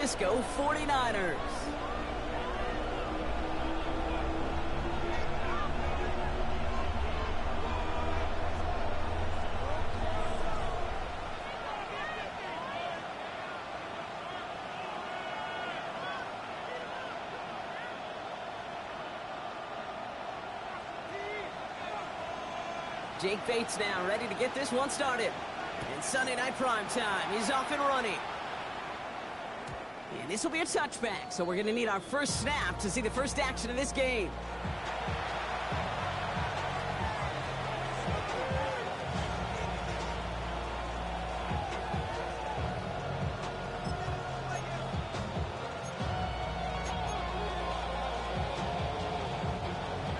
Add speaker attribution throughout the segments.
Speaker 1: Francisco 49ers. Jake Bates now ready to get this one started. And Sunday night prime time, he's off and running. And this will be a touchback, so we're going to need our first snap to see the first action of this game.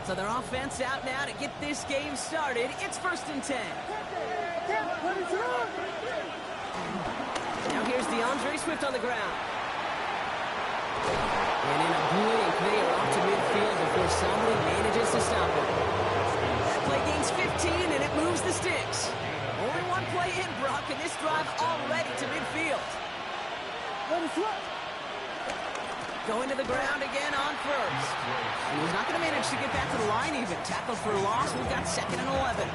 Speaker 1: So their offense out now to get this game started. It's 1st and 10. Now here's DeAndre Swift on the ground. And in a blink, they are off to midfield before somebody manages to stop it. That play gains 15, and it moves the sticks. Only one play in, Brock, and this drive already to midfield. Going to the ground again on first. And he's not going to manage to get back to the line even. Tackled for a loss. We've got 2nd and 11.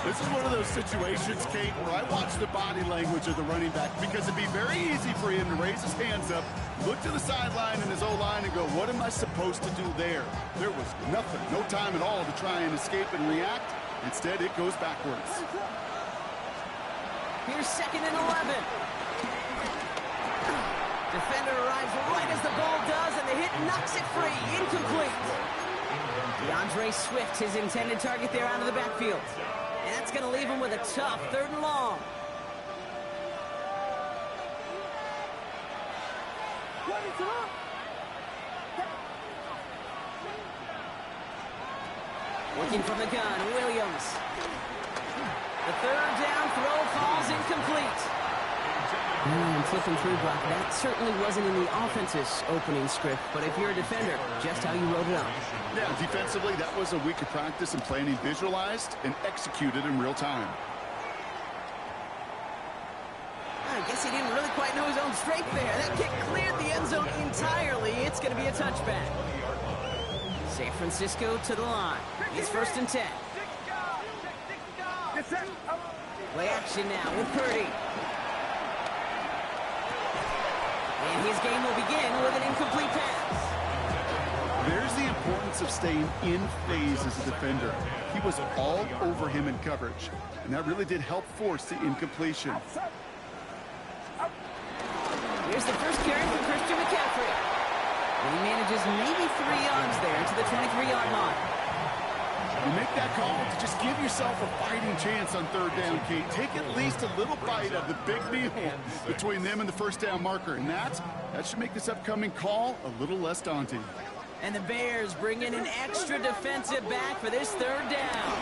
Speaker 2: This is one of those situations, Kate, where I watch the body language of the running back because it'd be very easy for him to raise his hands up, look to the sideline and his O-line and go, what am I supposed to do there? There was nothing, no time at all to try and escape and react. Instead, it goes backwards.
Speaker 1: Here's 2nd and 11. Defender arrives right as the ball does, and the hit knocks it free. Incomplete. DeAndre Swift, his intended target there out of the backfield. And that's going to leave him with a tough 3rd and long. Working from the gun, Williams. The 3rd down throw falls incomplete. I'm flipping through, Brock. That certainly wasn't in the offense's opening script, but if you're a defender, just how you wrote it up.
Speaker 2: Yeah, defensively, that was a week of practice and planning visualized and executed in real time.
Speaker 1: I guess he didn't really quite know his own strength there. That kick cleared the end zone entirely. It's going to be a touchback. San Francisco to the line. It's 1st and 10. Play action now with Purdy. And his game will begin with an incomplete pass.
Speaker 2: There's the importance of staying in phase as a defender. He was all over him in coverage, and that really did help force the incompletion.
Speaker 1: Here's the first carry from Christian McCaffrey. And he manages maybe 3 yards there to the 23-yard line.
Speaker 2: You make that call to just give yourself a fighting chance on 3rd down, Kate. Take at least a little bite of the big meal between them and the 1st down marker. And that should make this upcoming call a little less daunting.
Speaker 1: And the Bears bring in an extra defensive back for this 3rd down.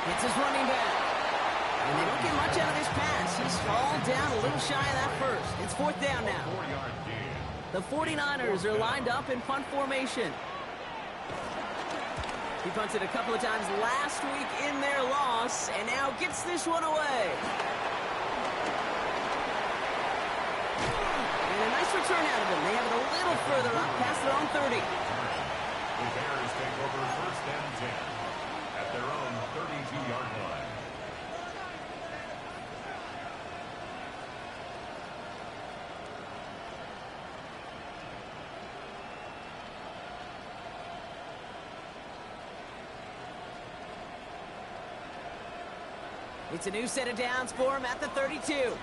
Speaker 1: It's his running back. And they don't get much out of this pass. He's fallen down a little shy of that first. It's 4th down now. The 49ers are lined up in punt formation. He punted a couple of times last week in their loss, and now gets this one away. And a nice return out of him. They have it a little further up past their own 30.
Speaker 3: The Bears take over 1st and 10 at their own 32-yard line.
Speaker 1: It's a new set of downs for him at the 32.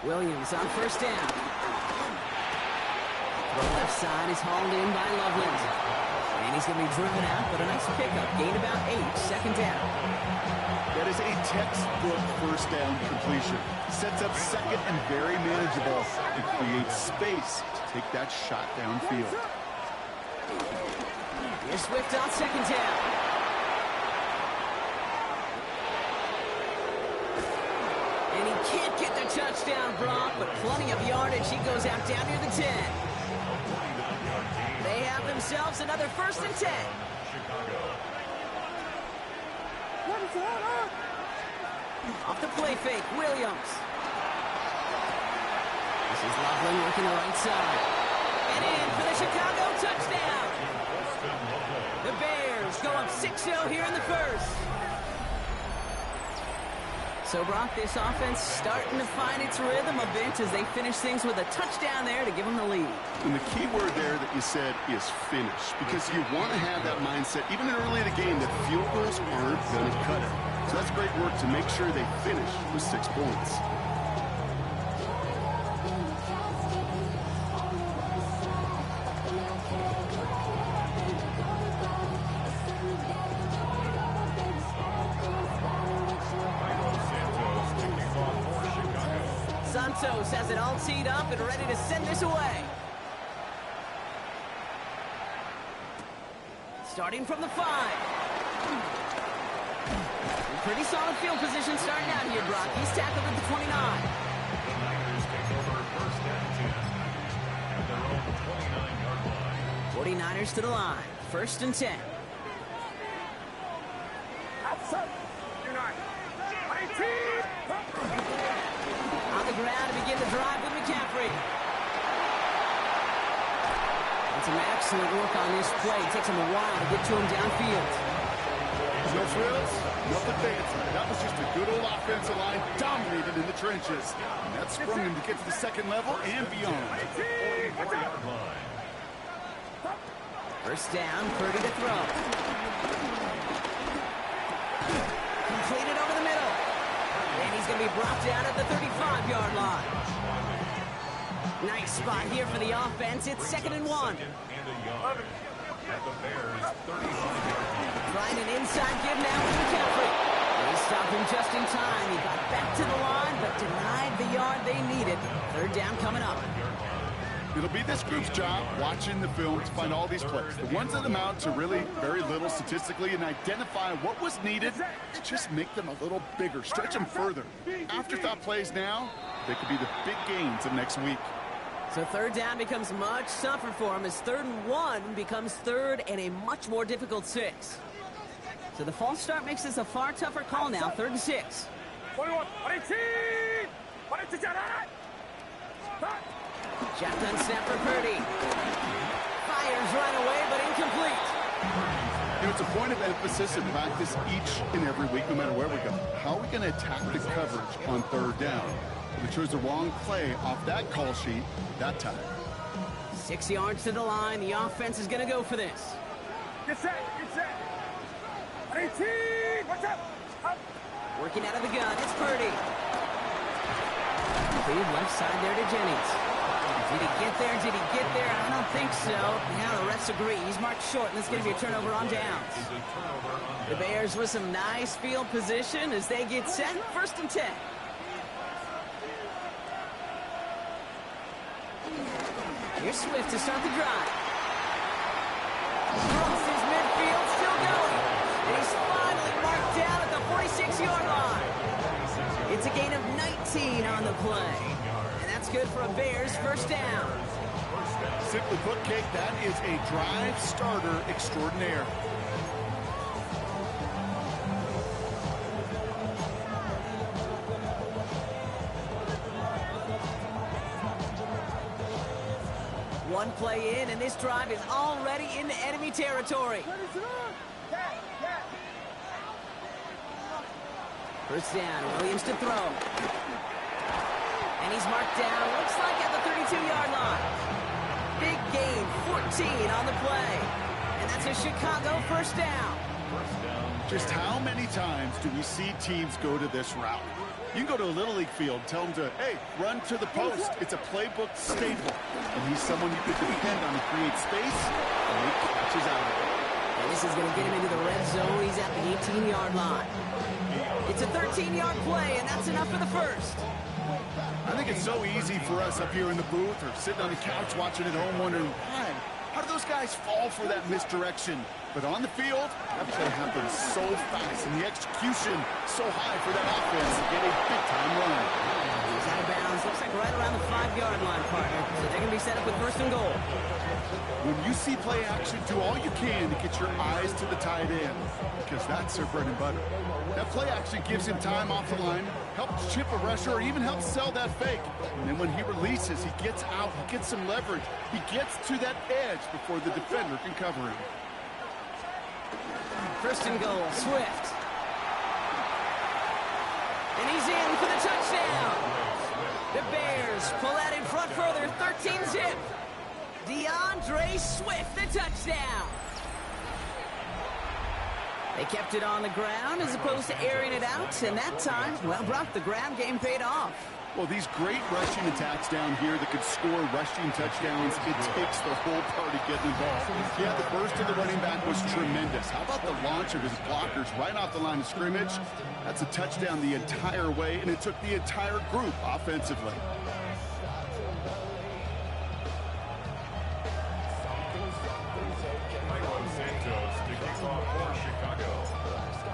Speaker 1: Williams on 1st down. The left side is hauled in by Loveland. And he's going to be driven out, but a nice pickup. Gain about 8, 2nd down.
Speaker 2: That is a textbook 1st down completion. Sets up 2nd and very manageable and creates space to take that shot downfield.
Speaker 1: Here's Swift on 2nd down. And he can't get the touchdown, Brock, but plenty of yardage. He goes out down near the 10. They have themselves another 1st and 10. Off the play fake, Williams. This is Loveland working the right side. And in for the Chicago touchdown. The Bears go up 6-0 here in the first. So, Brock, this offense starting to find its rhythm a bit as they finish things with a touchdown there to give them the lead.
Speaker 2: And the key word there that you said is finish, because you want to have that mindset, even early in the game, that field goals aren't going to cut it. So that's great work to make sure they finish with 6 points.
Speaker 1: Santos has it all teed up and ready to send this away. Starting from the 5. Pretty solid field position starting out here, Brock. He's tackled at the 29.
Speaker 3: The Niners take over first and 10 at their own 29-yard line.
Speaker 1: 49ers to the line. First and 10. On the ground to begin the drive with McCaffrey. And some excellent work on this play. It takes him a while to get to him downfield.
Speaker 2: No frills, nothing fancy. That was just a good old offensive line dominated in the trenches. And that sprung him to get to the second level and beyond.
Speaker 1: First down, Purdy to throw. Completed over the middle. And he's going to be brought down at the 35-yard line. Nice spot here for the offense. It's 2nd and 1.
Speaker 3: At the Bears 35-yard line.
Speaker 1: Trying an inside give now with McCaffrey. They stopped him just in time. He got back to the line, but denied the yard they needed. 3rd down coming up.
Speaker 2: It'll be this group's job watching the film to find all these plays. The ones that amount to really very little statistically and identify what was needed to just make them a little bigger, stretch them further. Afterthought plays now, they could be the big gains of next week.
Speaker 1: So 3rd down becomes much tougher for him as 3rd and 1 becomes 3rd and a much more difficult 6. So the false start makes this a far tougher call now, 3rd and 6. Shotgun snap for Purdy. Fires right away, but incomplete.
Speaker 2: You know, it's a point of emphasis in practice each and every week, no matter where we go. How are we going to attack the coverage on 3rd down? We chose the wrong play off that call sheet that time.
Speaker 1: 6 yards to the line. The offense is going to go for this.
Speaker 4: Get set, get set. 18, what's up?
Speaker 1: Working out of the gun, it's Purdy. Feed left side there to Jennings. Did he get there? Did he get there? I don't think so. Now the refs agree. He's marked short, and it's going to be a turnover on downs. The Bears with some nice field position as they get set. 1st and 10. Here's Swift to start the drive. Crosses midfield, still going. And he's finally marked down at the 46-yard line. It's a gain of 19 on the play. And that's good for a Bears 1st down.
Speaker 2: Simply put, Kate, that is a drive starter extraordinaire.
Speaker 1: One play in, and this drive is already into enemy territory. 1st down, Williams to throw. And he's marked down, looks like at the 32-yard line. Big gain, 14 on the play. And that's a Chicago 1st down.
Speaker 2: Just how many times do we see teams go to this route? You can go to a Little League field, tell them to, hey, run to the post. It's a playbook staple. And he's someone you could depend on to create space, and he catches out of it.
Speaker 1: And this is going to get him into the red zone. He's at the 18-yard line. It's a 13-yard play, and that's enough for the 1st.
Speaker 2: I think it's so easy for us up here in the booth or sitting on the couch watching at home wondering, why? How do those guys fall for that misdirection? But on the field, that play happens so fast, and the execution so high for that offense to get a big-time run.
Speaker 1: He's out of bounds was. Looks like right around the 5-yard line, partner. So they're going to be set up with first and goal.
Speaker 2: When you see play action, do all you can to get your eyes to the tight end, because that's their bread and butter. That play action gives him time off the line, helps chip a rusher, or even helps sell that fake. And then when he releases, he gets out, he gets some leverage. He gets to that edge before the defender can cover him.
Speaker 1: First and goal, Swift. And he's in for the touchdown. The Bears pull out in front further, 13-zip. DeAndre Swift, the touchdown. They kept it on the ground as opposed to airing it out, and that time, well, Brock, the ground game paid off.
Speaker 2: Well, these great rushing attacks down here that could score rushing touchdowns, it takes the whole party getting involved. Yeah, the burst of the running back was tremendous. How about the launch of his blockers right off the line of scrimmage? That's a touchdown the entire way, and it took the entire group offensively.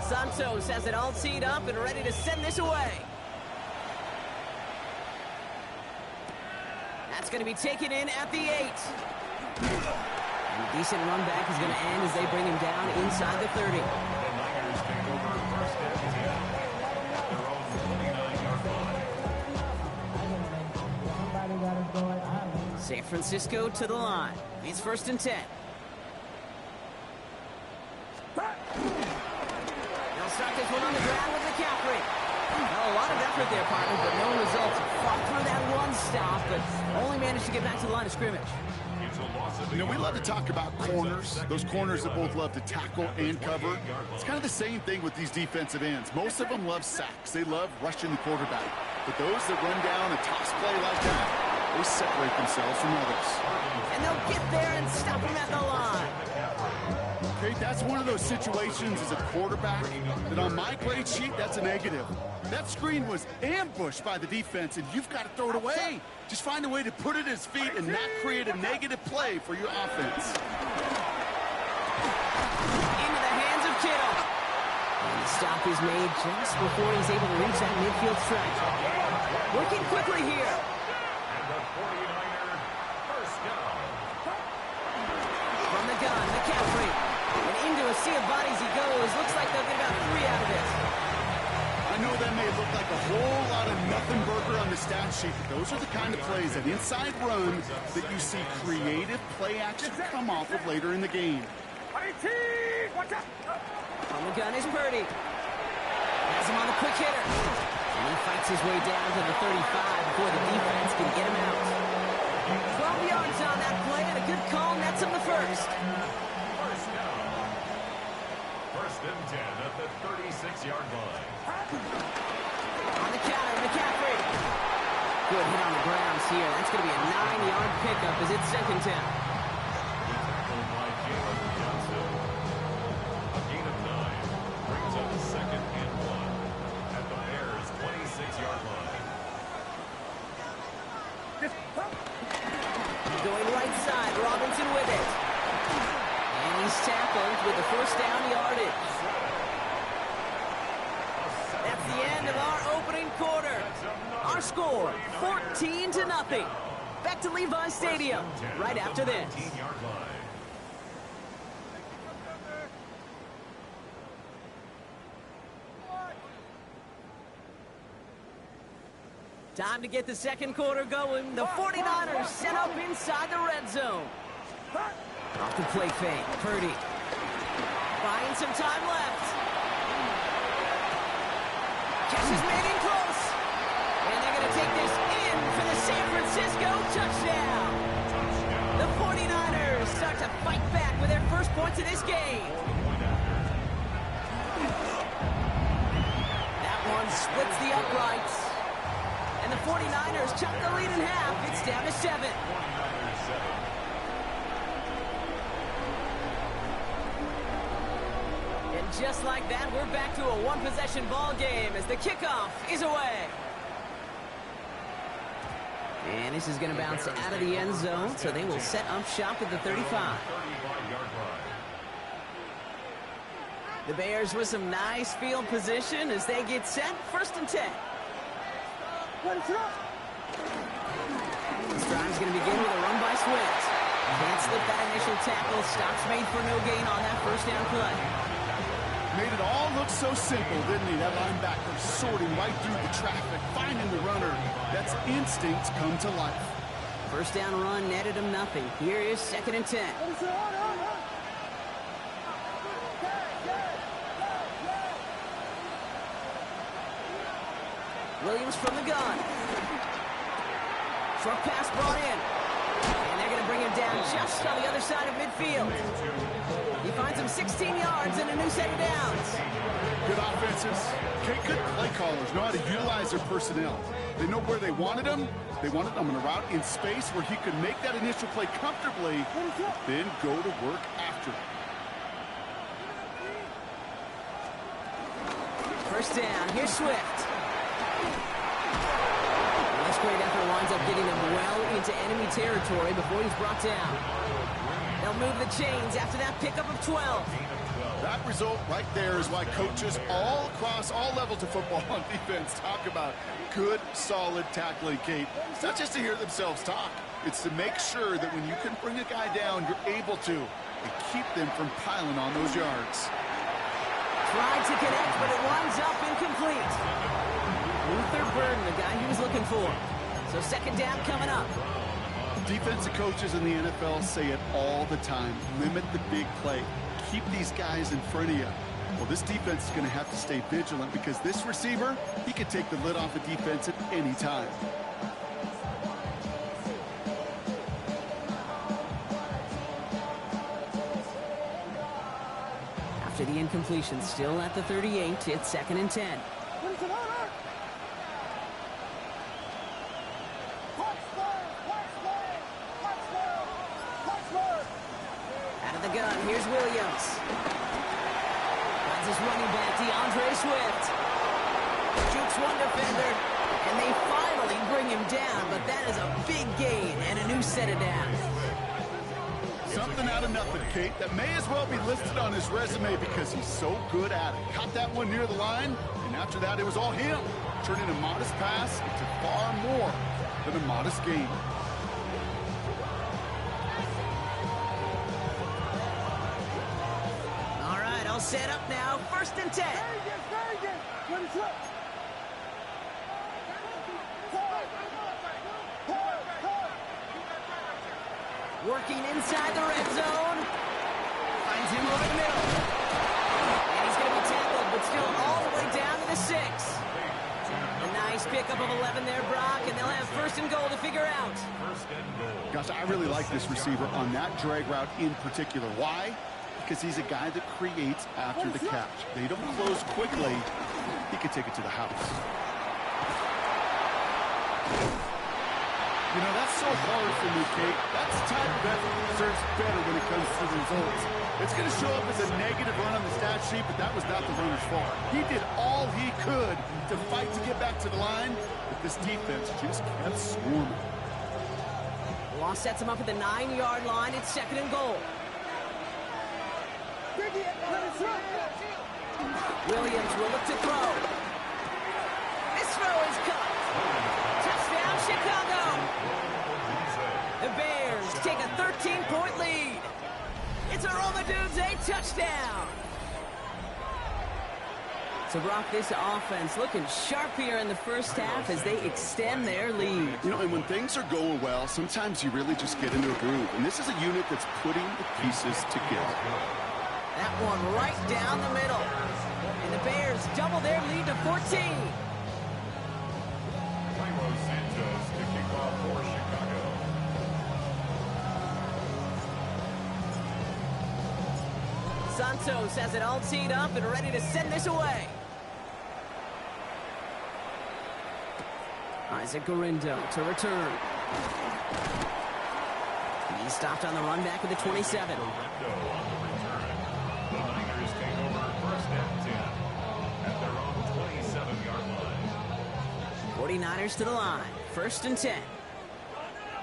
Speaker 1: Santos has it all teed up and ready to send this away. That's going to be taken in at the 8. And a decent run back is going to end as they bring him down inside the 30. San Francisco to the line. It's first and 10. They'll start this one on the ground with McCaffrey. Well, a lot of effort there, partner, but no results. Fought through that run stop, but only managed to get back to the line of scrimmage.
Speaker 2: You know, we love to talk about corners, those corners that both love to tackle and cover. It's kind of the same thing with these defensive ends. Most of them love sacks. They love rushing the quarterback. But those that run down a toss play like that, they separate themselves from others.
Speaker 1: And they'll get there and stop him at the line.
Speaker 2: Okay, that's one of those situations as a quarterback that on my grade sheet, that's a negative. That screen was ambushed by the defense, and you've got to throw it away. Just find a way to put it at his feet and not create a negative play for your offense.
Speaker 1: Into the hands of Kittle. And the stop is made just before he's able to reach that midfield stretch. Working quickly here.
Speaker 3: And the 49er first down.
Speaker 1: From the gun, McCaffrey. And into a sea of bodies he goes. Looks like they'll get about 3 out of this.
Speaker 2: I know that may look like a whole lot of nothing burger on the stat sheet, but those are the kind of plays, that inside run, that you see creative play action come off of later in the game.
Speaker 4: Watch out!
Speaker 1: On the gun is Purdy. Has him on the quick hitter. And he fights his way down to the 35 before the defense can get him out. 12 yards on that play, and a good call nets him the first.
Speaker 3: First down. First and 10 at the 36-yard line.
Speaker 1: On the counter, McCaffrey. Good hit on the grounds here. That's going to be a 9-yard pickup as it's second down.
Speaker 3: Tackled by Jalen Johnson. A gain of 9 brings up second and 1 at the Bears' 26-yard line.
Speaker 1: Going right side, Robinson with it. And he's tackled with the first down yardage. That's the end of our opening quarter. Our score, 14-0. Back to Levi Stadium right after this.
Speaker 3: 19-yard line.
Speaker 1: Time to get the second quarter going. The 49ers set up inside the red zone. Off the play fake, Purdy. Buying some time left. Catch is made in close. And they're going to take this in for the San Francisco touchdown. The 49ers start to fight back with their first points of this game. That one splits the uprights. And the 49ers chop the lead in half. It's down to 7. And just like that, we're back to a one-possession ball game as the kickoff is away. And this is going to bounce out of the end zone, so they will set up shop at the 35. The Bears with some nice field position as they get set. First and 10. This drive's going to begin with a run by Swift. Can't slip that initial tackle. Stops made for no gain on that first down play.
Speaker 2: Made it all look so simple, didn't he? That linebacker sorting right through the traffic, finding the runner. That's instinct come to life.
Speaker 1: First down run netted him nothing. Here is 2nd and 10. Williams from the gun. Short pass brought in. And they're going to bring him down just on the other side of midfield. He finds him 16 yards and a new set of downs.
Speaker 2: Good offenses. Good play callers know how to utilize their personnel. They know where they wanted him. They wanted him on a route in space where he could make that initial play comfortably, then go to work after it.
Speaker 1: First down. Here's Swift. This great effort winds up getting him well into enemy territory before he's brought down. They'll move the chains after that pickup of 12.
Speaker 2: That result right there is why coaches all across all levels of football on defense talk about good, solid tackling, Kate. It's not just to hear themselves talk. It's to make sure that when you can bring a guy down, you're able to and keep them from piling on those yards.
Speaker 1: Tried to connect, but it winds up incomplete. Luther Burden, the guy he was looking for. So 2nd down coming up.
Speaker 2: Defensive coaches in the NFL say it all the time. Limit the big play. Keep these guys in front of you. Well, this defense is going to have to stay vigilant because this receiver, he could take the lid off a defense at any time.
Speaker 1: After the incompletion, still at the 38, it's 2nd and 10. Here's Williams. Finds his running back, Swift. Jukes one defender, and they finally bring him down, but that is a big gain and a new set of downs.
Speaker 2: Something out of nothing, Kate, that may as well be listed on his resume because he's so good at it. Caught that one near the line, and after that, it was all him, turning a modest pass into far more than a modest gain.
Speaker 1: All set up now, 1st and 10. Working inside the red zone. Finds him over the middle. And he's going to be tackled, but still all the way down to the 6. A nice pickup of 11 there, Brock, and they'll have 1st and goal to figure out.
Speaker 2: Gosh, I really like this receiver on that drag route in particular. Why? Because he's a guy that creates after the catch. They don't close quickly. He could take it to the house. You know, that's so hard for me, Kate. That's the type of effort that deserves better when it comes to the results. It's going to show up as a negative run on the stat sheet, but that was not the runner's fault. He did all he could to fight to get back to the line, but this defense just kept swarming.
Speaker 1: Law sets him up at the 9-yard line. It's 2nd and goal. Williams will look to throw. This throw is caught. Touchdown, Chicago. The Bears take a 13-point lead. It's a Romadudes, a touchdown. So, Brock, this offense looking sharp here in the first half as they extend their lead.
Speaker 2: You know, and when things are going well, sometimes you really just get into a groove. And this is a unit that's putting the pieces together.
Speaker 1: That one right down the middle. And the Bears double their lead to 14.
Speaker 3: Santos to kick off for Chicago.
Speaker 1: Santos has it all teed up and ready to send this away. Isaac Gorindo to return. He's stopped on the run back at the 27.
Speaker 3: The Niners take over 1st and 10 at their own 27-yard line.
Speaker 1: 49ers to the line. 1st and 10.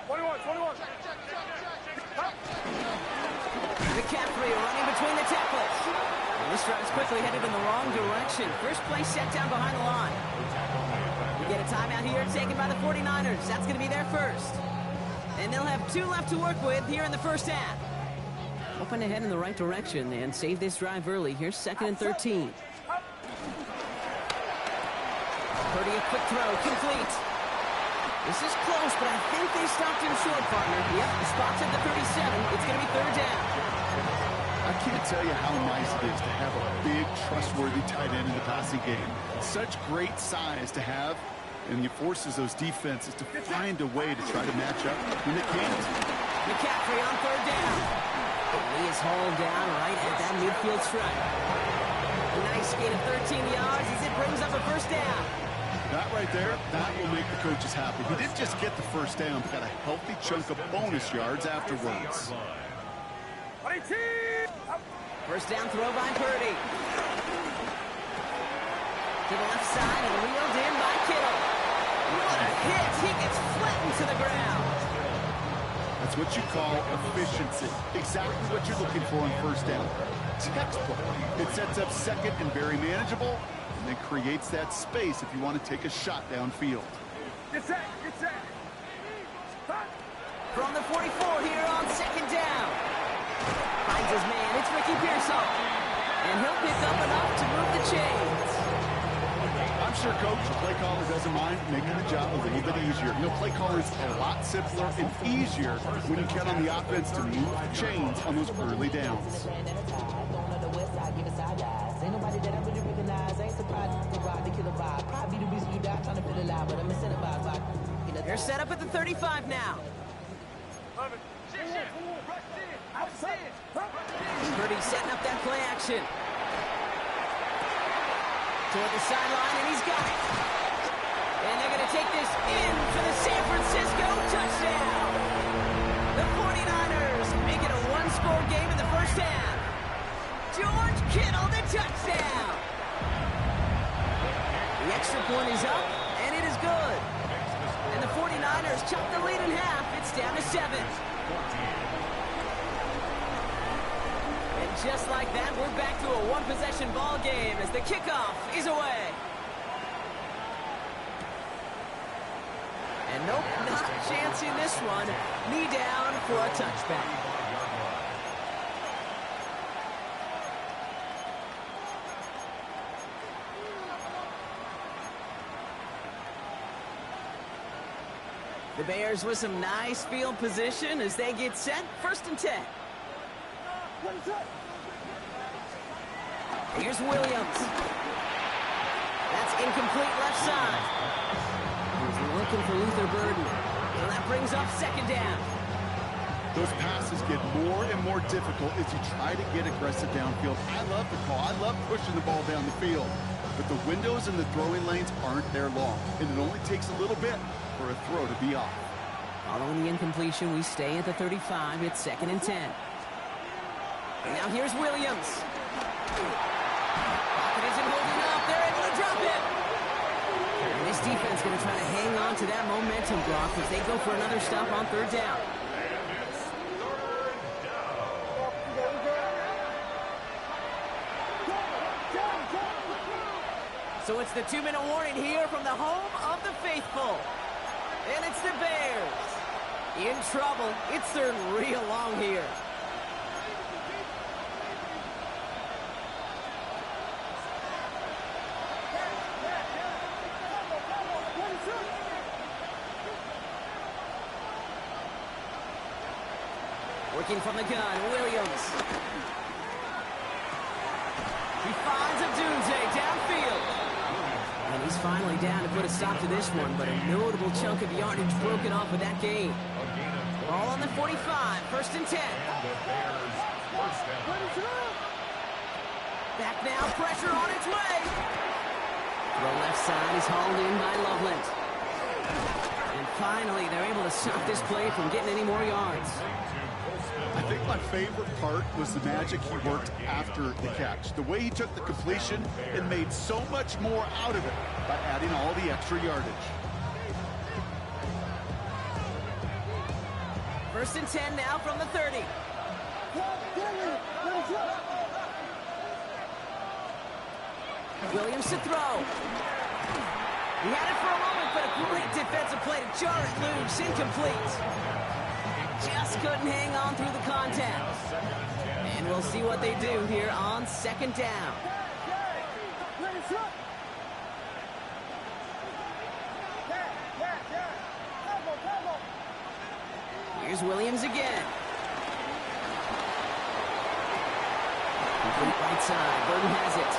Speaker 4: 21.
Speaker 1: McCaffrey running between the tacklers. And this drive's quickly headed in the wrong direction. First play set down behind the line. We get a timeout here taken by the 49ers. That's going to be their first. And they'll have 2 left to work with here in the first half. Hoping to head in the right direction and save this drive early. Here's 2nd and 13. Purdy, a quick throw, complete. This is close, but I think they stopped him short, partner. Yep, the spot's at the 37. It's going to be 3rd down.
Speaker 2: I can't tell you how nice it is to have a big, trustworthy tight end in the passing game. Such great size to have, and it forces those defenses to find a way to try to match up when they can't.
Speaker 1: McCaffrey on 3rd down. He is hauled down right at that midfield stripe. A nice gain of 13 yards as it brings up a 1st down.
Speaker 2: That right there, that will make the coaches happy. He didn't just get the 1st down, but got a healthy chunk of bonus yards afterwards.
Speaker 1: 1st down throw by Purdy. To the left side and wheeled in by Kittle. What a hit! He gets flattened to the ground.
Speaker 2: That's what you call efficiency. Exactly what you're looking for on 1st down. Textbook. It sets up 2nd and very manageable, and then creates that space if you want to take a shot downfield.
Speaker 4: Get set, get set.
Speaker 1: From the 44 here on 2nd down. Finds his man, it's Ricky Pearsall. And he'll pick up enough to move the chains.
Speaker 2: I'm sure Coach, the play caller, doesn't mind making the job a little bit easier. You know, play caller is a lot simpler and easier when you count on the offense to move the chains on those early downs.
Speaker 1: They're set up at the 35 now. Purdy setting up that play action. Toward the sideline, and he's got it. And they're going to take this in for the San Francisco touchdown. The 49ers make it a 1-score game in the first half. George Kittle, the touchdown. The extra point is up, and it is good. And the 49ers chop the lead in half. It's down to 7. And just like that, we're back to a 1-possession ball game as the kickoff is away. And nope, not a chance in this one. Knee down for a touchback. The Bears with some nice field position as they get set. 1st and 10. Here's Williams. That's incomplete left side. He's looking for Luther Burden. So that brings up 2nd down.
Speaker 2: Those passes get more and more difficult as you try to get aggressive downfield. I love the call. I love pushing the ball down the field. But the windows in the throwing lanes aren't there long. And it only takes a little bit for a throw to be off.
Speaker 1: Following the incompletion, we stay at the 35. It's 2nd and 10. And now here's Williams. Pocket isn't holding up. They're able to drop it. And this defense is going to try to hang on to that momentum block as they go for another stop on 3rd down. So it's the 2-minute warning here from the home of the faithful. And it's the Bears. In trouble. It's third real long here. Working from the gun, Williams. He finds a doomsday downfield. And he's finally down to put a stop to this one, but a notable chunk of yardage broken off with that gain. Ball on the 45, 1st and 10. Back now, pressure on its way. The left side is hauled in by Loveland. And finally, they're able to stop this play from getting any more yards.
Speaker 2: I think my favorite part was the magic he worked after the catch. The way he took the completion and made so much more out of it by adding all the extra yardage.
Speaker 1: 1st and 10 now from the 30. Williams to throw. He had it for a moment but a great defensive play to jar it loose. Incomplete. Just couldn't hang on through the contact. And we'll see what they do here on second down. Here's Williams again. Complete right side. Burton has it.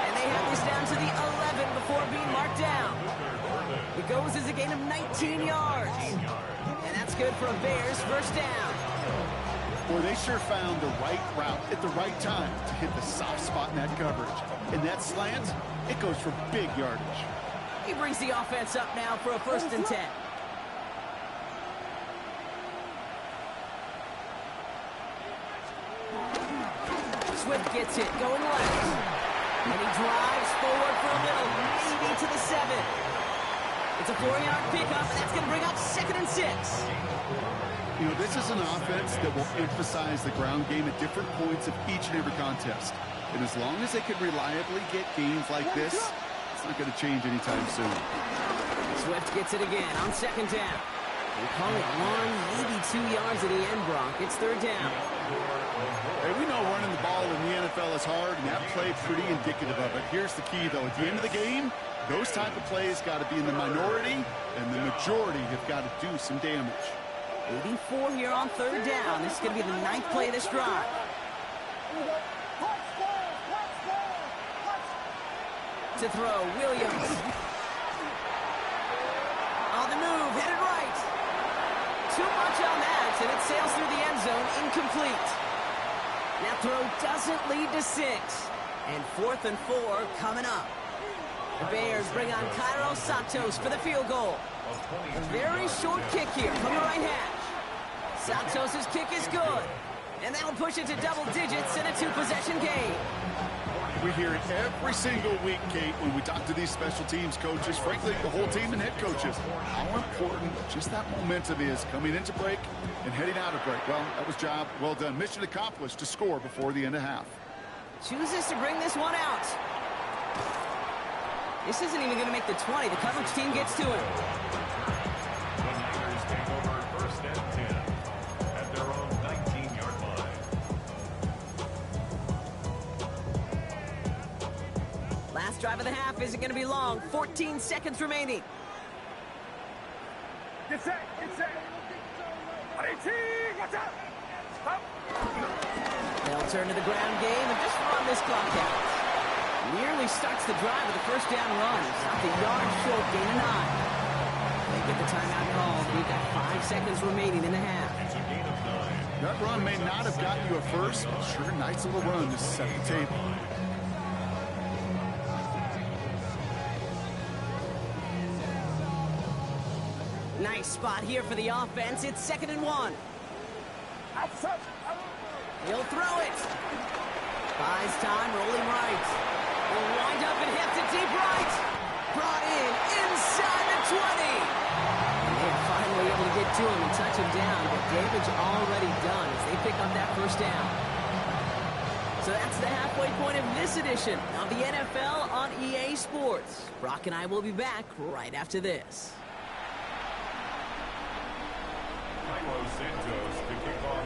Speaker 1: And they have this down to the 11 before being marked down. It goes as a gain of 19 yards. And that's good for a Bears first down.
Speaker 2: Boy, they sure found the right route at the right time to hit the soft spot in that coverage. And that slant, it goes for big yardage.
Speaker 1: He brings the offense up now for a 1st and 10. Swift gets it, going left. And he drives forward for a little, maybe to the 7. It's a 4-yard pickup, and that's going to bring up 2nd and 6.
Speaker 2: You know, this is an offense that will emphasize the ground game at different points of each and every contest. And as long as they can reliably get gains like this, it's not going to change anytime soon.
Speaker 1: Swift gets it again on 2nd down. We call it 1, maybe 2 yards at the end, Brock. It's 3rd down.
Speaker 2: Hey, we know running the ball in the NFL is hard, and that play pretty indicative of it. Here's the key, though. At the end of the game, those type of plays got to be in the minority, and the majority have got to do some damage.
Speaker 1: 84 here on 3rd down. This is going to be the 9th play of this drive. To throw, Williams. On the move, headed right. Too much on that, and it sails through the end zone, incomplete. That throw doesn't lead to 6. And 4th and 4 coming up. The Bears bring on Cairo Santos for the field goal. A very short kick here from the right hash. Santos' kick is good. And that'll push it to double digits in a 2-possession game.
Speaker 2: We hear it every single week, Kate, when we talk to these special teams coaches, frankly, the whole team and head coaches, how important just that momentum is coming into break and heading out of break. Well, that was job well done. Mission accomplished to score before the end of half.
Speaker 1: Chooses to bring this one out. This isn't even going to make the 20. The coverage team gets to him.
Speaker 3: The Niners take over 1st and 10 at their own 19-yard line.
Speaker 1: Last drive of the half isn't going to be long. 14 seconds remaining.
Speaker 4: Get set, get set. Watch out. Stop.
Speaker 1: They'll turn to the ground game and just run this clock out. Nearly starts the drive with a 1st down run. Stop the yard short, gain of 9. They get the timeout called. We've got 5 seconds remaining in the half.
Speaker 3: It's a gain of 9.
Speaker 2: That run may not have gotten you a first, but sure, nice little run to set the table.
Speaker 1: Nice spot here for the offense. It's 2nd and 1. He'll throw it. Buys time, rolling right. Will wind up and hits it deep right. Brought in inside the 20. And they're finally able to get to him and touch him down, but damage already done as they pick up that 1st down. So that's the halfway point of this edition of the NFL on EA Sports. Brock and I will be back right after this.
Speaker 3: Cairo Santos to kick off